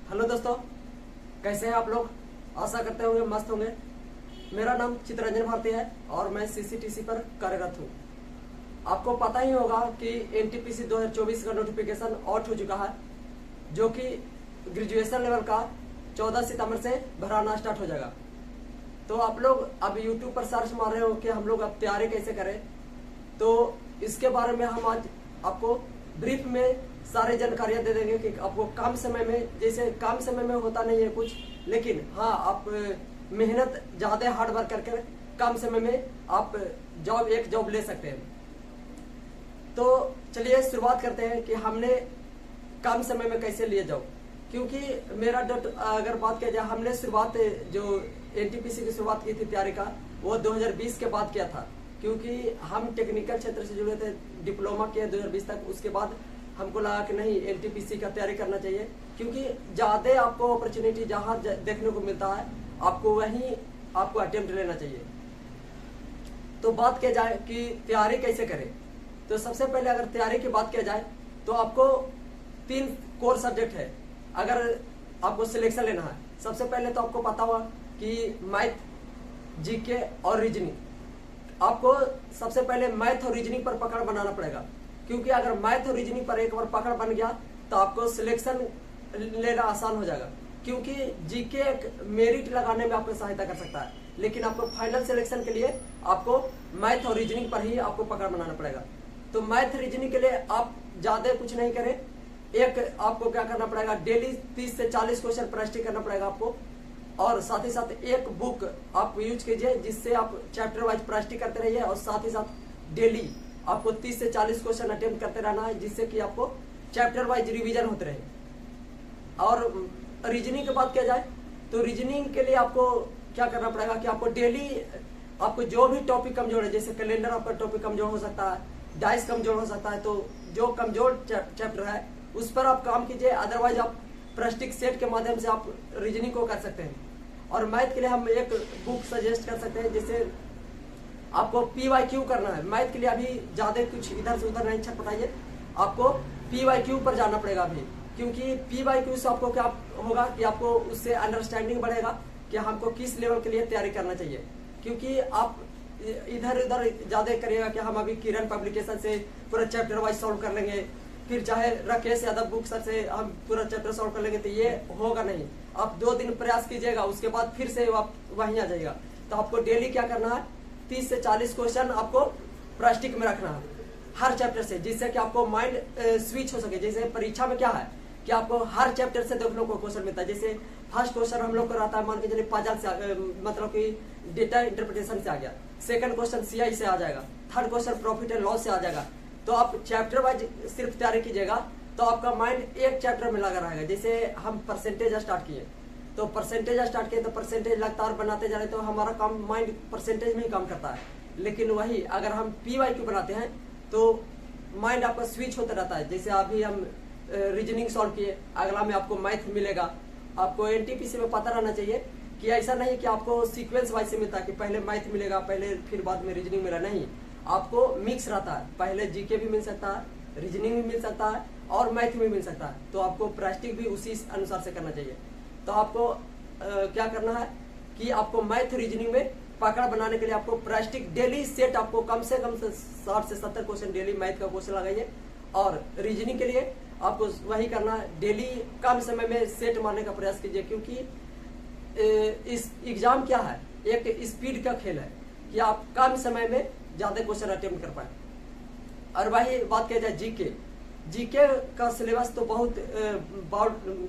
Hello दोस्तों, कैसे हैं आप लोग। आशा करते होंगे मस्त होंगे। मेरा नाम चित्तरंजन भारती है और मैं सीसीटीसी पर कार्यरत हूँ। आपको पता ही होगा कि एनटीपीसी 2024 का नोटिफिकेशन आउट हो चुका है, जो कि ग्रेजुएशन लेवल का 14 सितंबर से भराना स्टार्ट हो जाएगा। तो आप लोग अब यूट्यूब पर सर्च मार रहे हो कि हम लोग अब तैयारी कैसे करें, तो इसके बारे में हम आज आपको ब्रीफ में सारी जानकारियां दे देंगे कि आपको कम समय में, जैसे कम समय में होता नहीं है कुछ, लेकिन हाँ आप मेहनत ज्यादा हार्ड वर्क करके कम समय में आप एक जॉब ले सकते हैं। तो चलिए शुरुआत करते हैं कि हमने कम समय में कैसे लिए जॉब। क्योंकि मेरा अगर बात किया जाए, हमने शुरुआत जो एनटीपीसी की शुरुआत की थी तैयारी का, वो 2020 के बाद किया था। क्योंकि हम टेक्निकल क्षेत्र से जुड़े थे, डिप्लोमा किया 2020 तक। उसके बाद हमको लगा कि नहीं, एनटीपीसी का तैयारी करना चाहिए, क्योंकि ज्यादा आपको अपॉर्चुनिटी जहां देखने को मिलता है आपको वहीं आपको अटेम्प्ट लेना चाहिए। तो बात किया जाए कि तैयारी कैसे करें, तो सबसे पहले अगर तैयारी की बात किया जाए तो आपको 3 कोर सब्जेक्ट है अगर आपको सिलेक्शन लेना है। सबसे पहले तो आपको पता होगा कि मैथ, जीके और रीजनिंग। आपको सबसे पहले मैथ और रीजनिंग पर पकड़ बनाना पड़ेगा, क्योंकि अगर मैथ और रीजनिंग पर एक बार पकड़ बन गया तो आपको सिलेक्शन लेना आसान हो जाएगा। क्योंकि जीके एक मेरिट लगाने में आपको सहायता कर सकता है, लेकिन आपको फाइनल सिलेक्शन के लिए आपको मैथ और रीजनिंग पर ही आपको पकड़ बनाना पड़ेगा। तो मैथ रीजनिंग के लिए आप ज्यादा कुछ नहीं करें, एक आपको क्या करना पड़ेगा, डेली 30 से 40 क्वेश्चन प्रैक्टिस करना पड़ेगा आपको। और साथ ही साथ एक बुक आप यूज कीजिए जिससे आप चैप्टर वाइज प्रैक्टिस करते रहिए, और साथ ही साथ डेली आपको 30 से 40 क्वेश्चन अटेम्प्ट करते रहना है, जिससे कि आपको चैप्टर वाइज रिवीजन होते रहे। और रीजनिंग की बात किया जाए तो रीजनिंग के लिए आपको क्या करना पड़ेगा कि आपको डेली आपको जो भी टॉपिक कमजोर है, जैसे कैलेंडर आपका टॉपिक कमजोर हो सकता है, डाइस कमजोर हो सकता है, तो जो कमजोर चैप्टर है उस पर आप काम कीजिए। अदरवाइज आप प्रैक्टिस सेट के माध्यम से आप रीजनिंग को कर सकते हैं। और मैथ के लिए हम एक बुक सजेस्ट कर सकते हैं, जिससे आपको PYQ करना है। मैथ के लिए अभी ज्यादा कुछ इधर से उधर नहीं छटपटाइए, आपको PYQ पर जाना पड़ेगा अभी। क्योंकि PYQ से आपको क्या होगा कि आपको उससे अंडरस्टैंडिंग बढ़ेगा कि हमको किस लेवल के लिए तैयारी करना चाहिए। क्योंकि आप इधर उधर ज्यादा करिएगा कि हम अभी किरण पब्लिकेशन से पूरा चैप्टर वाइज सॉल्व कर लेंगे, फिर चाहे राकेश यादव बुक से हम पूरा चैप्टर सॉल्व कर लेंगे, तो ये होगा नहीं। आप 2 दिन प्रयास कीजिएगा, उसके बाद फिर से आप वहीं आ जाएगा। तो आपको डेली क्या करना है, 30 से 40 क्वेश्चन आपको प्रैक्टिस में रखना है हर चैप्टर से, जिससे कि आपको माइंड स्विच हो सके। जैसे परीक्षा में क्या है कि आपको हर चैप्टर से देखने को क्वेश्चन मिलता है। जैसे फर्स्ट क्वेश्चन हम लोग को रहता है, मान के चलिए पजल से, मतलब कि डेटा इंटरप्रिटेशन से आ गया। सेकंड क्वेश्चन CI से आ जाएगा, third question profit and loss से आ जाएगा। तो आप चैप्टर वाइज सिर्फ तैयारी कीजिएगा तो आपका माइंड एक चैप्टर में लगा रहेगा। जैसे हम परसेंटेज स्टार्ट किए, तो परसेंटेज स्टार्ट किए तो परसेंटेज लगातार बनाते जा रहे, तो हमारा काम माइंड परसेंटेज में ही काम करता है। लेकिन वही अगर हम PYQ बनाते हैं तो माइंड आपका स्विच होता रहता है। जैसे अभी हम रीजनिंग सॉल्व किए, अगला में आपको मैथ मिलेगा। आपको एनटीपीसी में पता रहना चाहिए कि ऐसा नहीं कि आपको सीक्वेंस वाइज से मिलता है कि पहले मैथ मिलेगा, पहले फिर बाद में रीजनिंग मिला। नहीं, आपको मिक्स रहता है, पहले जीके भी मिल सकता है, रीजनिंग भी मिल सकता है और मैथ भी मिल सकता है। तो आपको प्रैक्टिस भी उसी अनुसार से करना चाहिए। तो आपको क्या करना है कि आपको मैथ रीजनिंग में पकड़ बनाने के लिए आपको प्रैक्टिस डेली सेट, आपको कम से कम 60 से 70 क्वेश्चन डेली मैथ का क्वेश्चन लगाइए। और रीजनिंग के लिए आपको वही करना है, डेली कम समय में सेट मारने का प्रयास कीजिए। क्योंकि इस एग्जाम क्या है, एक स्पीड का खेल है कि आप कम समय में ज्यादा क्वेश्चन अटेम्प्ट कर पाए। और वही बात किया जाए जीके का सिलेबस तो बहुत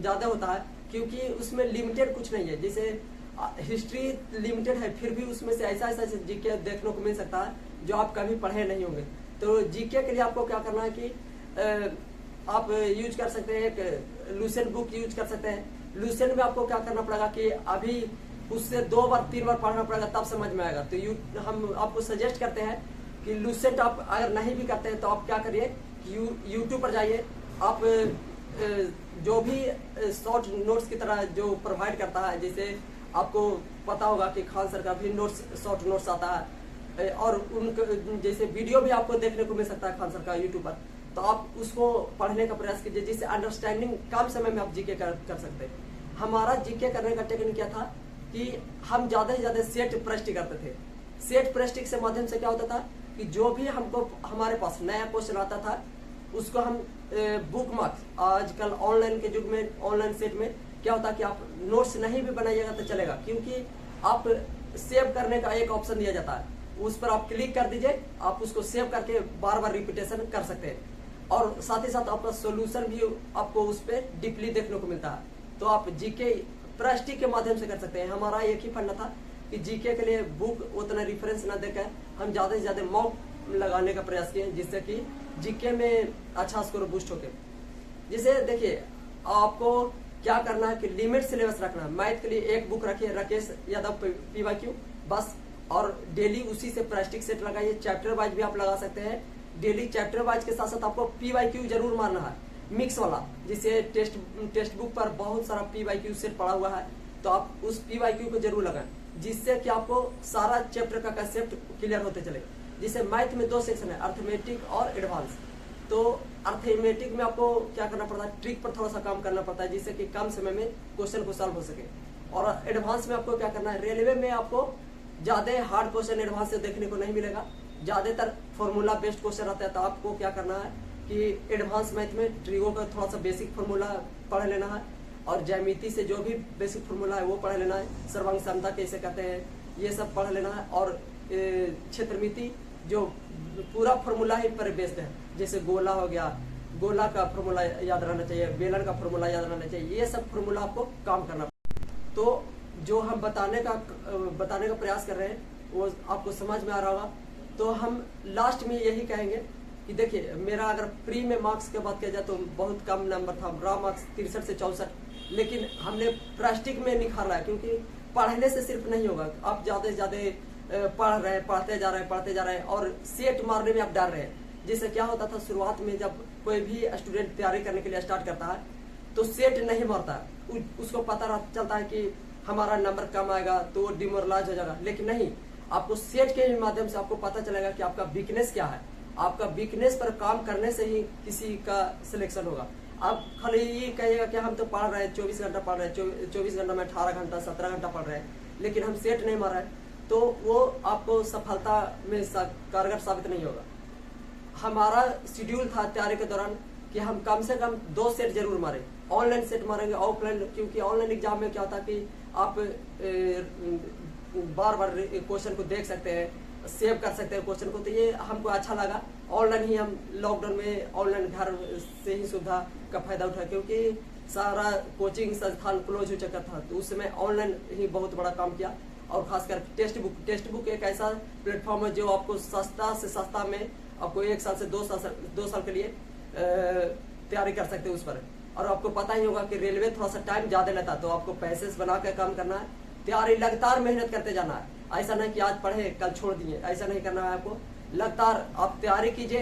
ज्यादा होता है, क्योंकि उसमें लिमिटेड कुछ नहीं है। जैसे हिस्ट्री लिमिटेड है, फिर भी उसमें से ऐसा जीके देखने को मिल सकता है जो आप कभी पढ़े नहीं होंगे। तो जीके के लिए आपको क्या करना है कि आप यूज कर सकते हैं, एक लूसेंट बुक यूज कर सकते हैं। लूसेंट में आपको क्या करना पड़ेगा कि अभी उससे 2 बार 3 बार पढ़ना पड़ेगा, तब समझ में आएगा। तो हम आपको सजेस्ट करते हैं कि लूसेंट आप अगर नहीं भी करते हैं तो आप क्या करिए, यूट्यूब पर जाइए। आप जो भी शॉर्ट नोट्स की तरह जो प्रोवाइड करता है, जैसे आपको पता होगा कि खान सर का भी नोट्स, शॉर्ट नोट्स आता है, और उनका जैसे वीडियो भी आपको देखने को मिल सकता है खान सर का यूट्यूब पर। तो आप उसको पढ़ने का प्रयास कीजिए, जिससे अंडरस्टैंडिंग कम समय में आप जीके कर सकते हैं। हमारा जीके करने का टेक्निक क्या था कि हम ज्यादा से ज्यादा सेट प्रैक्टिस करते थे। सेट प्रैक्टिस के माध्यम से क्या होता था कि जो भी हमको हमारे पास नया क्वेश्चन आता था उसको हम बुक मार्क्स, आजकल ऑनलाइन के युग में ऑनलाइन सेट में क्या होता है कि आप नोट्स नहीं भी बनाइएगा तो चलेगा, क्योंकि आप सेव करने का एक ऑप्शन दिया जाता है, उस पर आप क्लिक कर दीजिए, आप उसको सेव करके बार बार रिपीटेशन कर सकते हैं और साथ ही साथ आपका सोल्यूशन भी आपको उस पर डीपली देखने को मिलता है। तो आप जीके प्रैक्टिस के माध्यम से कर सकते हैं। हमारा एक ही फंडा था कि जीके के लिए बुक उतना रेफरेंस न देकर हम ज्यादा से ज्यादा मॉक लगाने का प्रयास किए, जिससे कि जीके में अच्छा स्कोर बूस्ट होके। जैसे देखिए आपको क्या करना है कि लिमिट सिलेबस रखना है। मैथ के लिए एक बुक रखिए, राकेश यादव पीवाईक्यू बस, और डेली उसी से प्रैक्टिस सेट लगाइए। चैप्टर वाइज भी आप लगा सकते हैं, डेली चैप्टर वाइज के साथ साथ आपको पीवाईक्यू जरूर मारना है, मिक्स वाला, जिसे टेक्स्ट बुक पर बहुत सारा पीवाईक्यू सेट पड़ा हुआ है, तो आप उस पीवाईक्यू को जरूर लगाएं, जिससे कि आपको सारा चैप्टर का कंसेप्ट क्लियर होते चले। जिसे मैथ में 2 सेक्शन है, अर्थमेटिक और एडवांस। तो अर्थमेटिक में आपको क्या करना पड़ता है, ट्रिक पर थोड़ा सा काम करना पड़ता है, जिससे कि कम समय में क्वेश्चन को सॉल्व हो सके। और एडवांस में आपको क्या करना है, रेलवे में आपको ज्यादा हार्ड क्वेश्चन एडवांस से देखने को नहीं मिलेगा, ज्यादातर फॉर्मूला बेस्ड क्वेश्चन रहता है। तो आपको क्या करना है कि एडवांस मैथ में ट्रिगो का थोड़ा सा बेसिक फॉर्मूला पढ़ लेना है, और ज्यामिति से जो भी बेसिक फॉर्मूला है वो पढ़ लेना है, सर्वांग क्षमता कैसे कहते हैं ये सब पढ़ लेना है। और क्षेत्रमिति जो पूरा फॉर्मूला ही पर बेस्ड है, जैसे गोला हो गया, गोला का फॉर्मूला याद रहना चाहिए, बेलन का फॉर्मूला याद रहना चाहिए, ये सब फॉर्मूला आपको काम करना। तो जो हम बताने का प्रयास कर रहे हैं वो आपको समझ में आ रहा होगा। तो हम लास्ट में यही कहेंगे कि देखिए, मेरा अगर प्री में मार्क्स की बात किया जाए तो बहुत कम नंबर था, रॉ मार्क्स 63 से 64, लेकिन हमने प्रैक्टिस में निखारा है, क्योंकि पढ़ने से सिर्फ नहीं होगा, आप ज्यादा से ज्यादा पढ़ रहे हैं, पढ़ते जा रहे हैं और सेट मारने में आप डर रहे हैं। जिससे क्या होता था, शुरुआत में जब कोई भी स्टूडेंट तैयारी करने के लिए स्टार्ट करता है तो सेट नहीं मारता, उसको पता चलता है कि हमारा नंबर कम आएगा तो वो डिमोरलाइज हो जाएगा। लेकिन नहीं, आपको सेट के माध्यम से आपको पता चलेगा कि आपका वीकनेस क्या है, आपका वीकनेस पर काम करने से ही किसी का सिलेक्शन होगा। आप खाली ये कहिएगा कि हम तो पढ़ रहे हैं, 24 घंटा पढ़ रहे हैं, 24 घंटा में 18 घंटा 17 घंटा पढ़ रहे हैं, लेकिन हम सेट नहीं मार रहे हैं, तो वो आपको सफलता में कारगर साबित नहीं होगा। हमारा शेड्यूल था तैयारी के दौरान कि हम कम से कम 2 सेट जरूर मारें, ऑनलाइन सेट मारेंगे, ऑफलाइन, क्योंकि ऑनलाइन एग्जाम में क्या होता है कि आप बार बार क्वेश्चन को देख सकते हैं, सेव कर सकते हैं क्वेश्चन को। तो ये हमको अच्छा लगा, ऑनलाइन ही हम लॉकडाउन में ऑनलाइन घर से ही सुविधा का फायदा उठाया, क्योंकि सारा कोचिंग संस्थान क्लोज हो चुका था, तो उस समय ऑनलाइन ही बहुत बड़ा काम किया। और खासकर टेक्स्ट बुक एक ऐसा प्लेटफॉर्म है जो आपको सस्ता से सस्ता में आपको 1 साल से 2 साल के लिए तैयारी कर सकते हैं उस पर। और आपको पता ही होगा कि रेलवे थोड़ा सा टाइम ज्यादा लेता है, तो आपको पैसेज बना कर काम करना है, तैयारी लगातार मेहनत करते जाना है। ऐसा नहीं कि आज पढ़े कल छोड़ दिए, ऐसा नहीं करना है आपको, लगातार आप तैयारी कीजिए,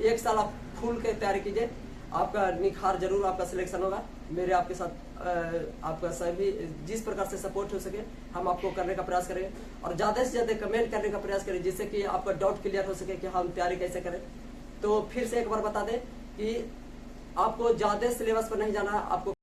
1 साल आप फुल के तैयारी कीजिए, आपका निखार जरूर, आपका सिलेक्शन होगा। मेरे आपके साथ आपका सभी जिस प्रकार से सपोर्ट हो सके हम आपको करने का प्रयास करें, और ज्यादा से ज्यादा कमेंट करने का प्रयास करें, जिससे कि आपका डाउट क्लियर हो सके कि हम तैयारी कैसे करें। तो फिर से एक बार बता दें कि आपको ज्यादा सिलेबस पर नहीं जाना है, आपको